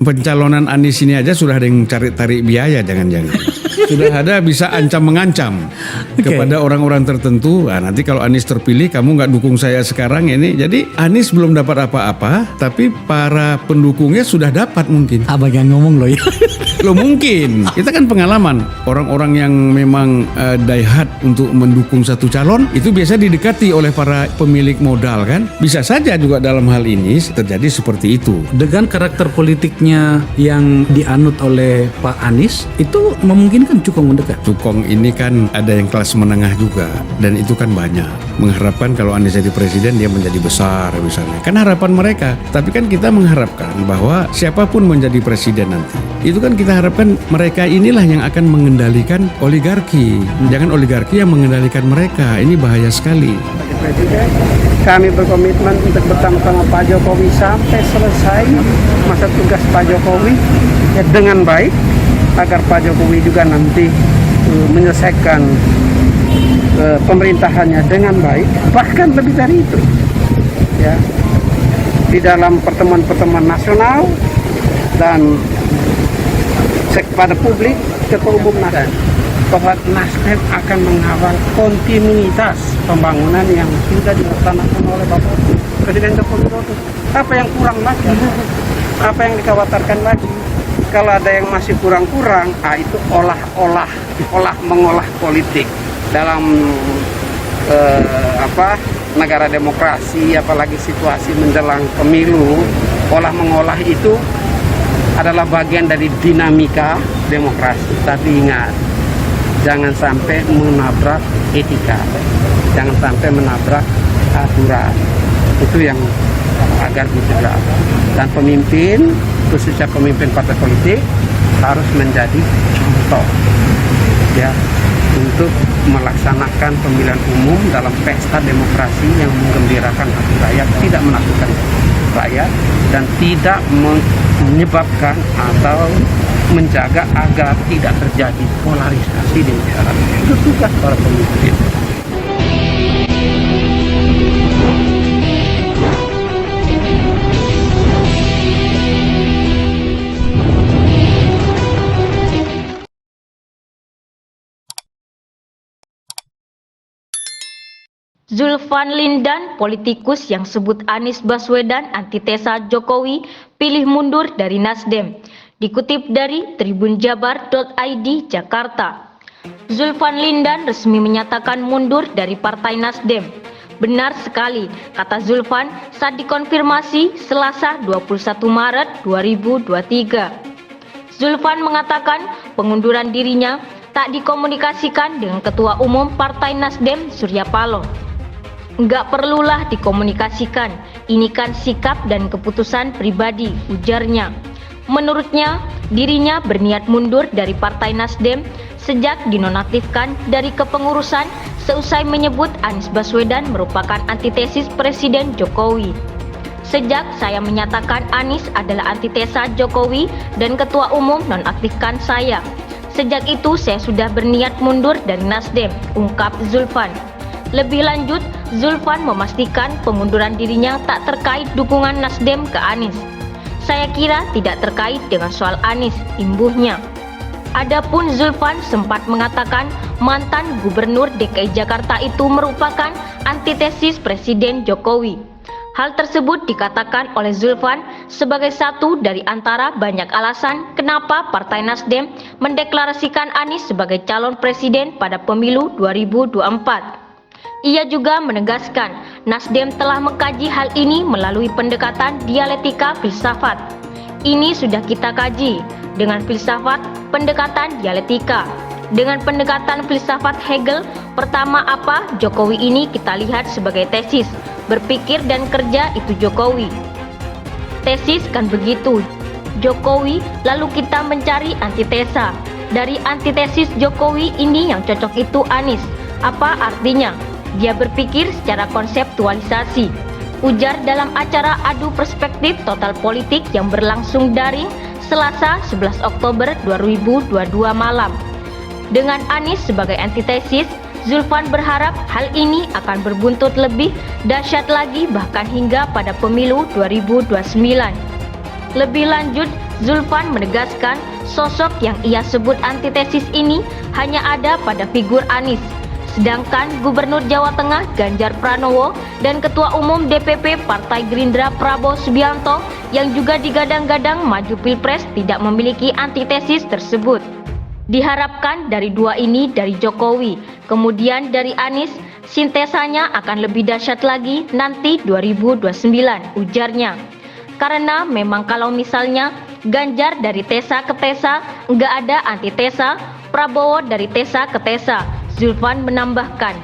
pencalonan Anies ini aja sudah ada yang tarik biaya, jangan-jangan. Sudah ada bisa ancam mengancam kepada orang-orang tertentu. Nah, nanti kalau Anies terpilih, kamu nggak dukung saya sekarang ini. Jadi Anies belum dapat apa-apa, tapi para pendukungnya sudah dapat mungkin. Abang yang ngomong loh ya. Loh mungkin, kita kan pengalaman orang-orang yang memang die hard untuk mendukung satu calon itu biasa didekati oleh para pemilik modal kan. Bisa saja juga dalam hal ini terjadi seperti itu. Dengan karakter politiknya yang dianut oleh Pak Anies, itu memungkinkan Cukong mendekat. Cukong ini kan ada yang kelas menengah juga, dan itu kan banyak mengharapkan kalau Anies jadi presiden dia menjadi besar misalnya. Kan harapan mereka. Tapi kan kita mengharapkan bahwa siapapun menjadi presiden nanti, itu kan kita harapkan mereka inilah yang akan mengendalikan oligarki. Jangan oligarki yang mengendalikan mereka. Ini bahaya sekali. Presiden, kami berkomitmen untuk bersama-sama Pak Jokowi sampai selesai masa tugas Pak Jokowi ya, dengan baik, agar Pak Jokowi juga nanti menyelesaikan pemerintahannya dengan baik, bahkan lebih dari itu ya, di dalam pertemuan-pertemuan nasional dan kepada publik. Ketua Umum Nasdem bahwa Nasdem akan mengawal kontinuitas pembangunan yang sudah dilaksanakan oleh Bapak Presiden Joko Widodo. Apa yang kurang lagi? Apa yang dikhawatirkan lagi? Kalau ada yang masih kurang-kurang, itu mengolah politik dalam negara demokrasi, apalagi situasi menjelang pemilu. Mengolah itu adalah bagian dari dinamika demokrasi. Tapi ingat, jangan sampai menabrak etika, jangan sampai menabrak aturan. Itu yang agar dicegah. Dan pemimpin, khususnya pemimpin partai politik, harus menjadi contoh ya, untuk melaksanakan pemilihan umum dalam pesta demokrasi yang menggembirakan hati rakyat, tidak menakutkan rakyat, dan tidak menyebabkan atau menjaga agar tidak terjadi polarisasi di masyarakat. Itu tugas para pemimpin. Zulfan Lindan, politikus yang sebut Anies Baswedan antitesa Jokowi, pilih mundur dari Nasdem. Dikutip dari tribunjabar.id Jakarta. Zulfan Lindan resmi menyatakan mundur dari Partai Nasdem. Benar sekali, kata Zulfan saat dikonfirmasi Selasa 21 Maret 2023. Zulfan mengatakan pengunduran dirinya tak dikomunikasikan dengan Ketua Umum Partai Nasdem Surya Paloh. Enggak perlulah dikomunikasikan, ini kan sikap dan keputusan pribadi, ujarnya. Menurutnya, dirinya berniat mundur dari Partai Nasdem sejak dinonaktifkan dari kepengurusan seusai menyebut Anies Baswedan merupakan antitesis Presiden Jokowi. Sejak saya menyatakan Anies adalah antitesa Jokowi dan Ketua Umum nonaktifkan saya. Sejak itu saya sudah berniat mundur dari Nasdem, ungkap Zulfan. Lebih lanjut, Zulfan memastikan pengunduran dirinya tak terkait dukungan Nasdem ke Anies. Saya kira tidak terkait dengan soal Anies, imbuhnya. Adapun Zulfan sempat mengatakan mantan Gubernur DKI Jakarta itu merupakan antitesis Presiden Jokowi. Hal tersebut dikatakan oleh Zulfan sebagai satu dari antara banyak alasan kenapa Partai Nasdem mendeklarasikan Anies sebagai calon presiden pada pemilu 2024. Ia juga menegaskan Nasdem telah mengkaji hal ini melalui pendekatan dialektika filsafat. Ini sudah kita kaji dengan filsafat pendekatan dialektika. Dengan pendekatan filsafat Hegel, pertama apa Jokowi ini kita lihat sebagai tesis, berpikir dan kerja itu Jokowi. Tesis kan begitu, Jokowi, lalu kita mencari antitesa. Dari antitesis Jokowi ini yang cocok itu Anies. Apa artinya? Dia berpikir secara konseptualisasi, ujar dalam acara adu perspektif total politik yang berlangsung daring Selasa 11 Oktober 2022 malam. Dengan Anies sebagai antitesis, Zulfan berharap hal ini akan berbuntut lebih dahsyat lagi bahkan hingga pada pemilu 2029. Lebih lanjut, Zulfan menegaskan sosok yang ia sebut antitesis ini hanya ada pada figur Anies. Sedangkan Gubernur Jawa Tengah Ganjar Pranowo dan Ketua Umum DPP Partai Gerindra Prabowo Subianto yang juga digadang-gadang maju Pilpres tidak memiliki antitesis tersebut. Diharapkan dari dua ini dari Jokowi, kemudian dari Anies, sintesanya akan lebih dahsyat lagi nanti 2029, ujarnya. Karena memang kalau misalnya Ganjar dari tesa ke tesa, nggak ada antitesa, Prabowo dari tesa ke tesa. Zulfan menambahkan,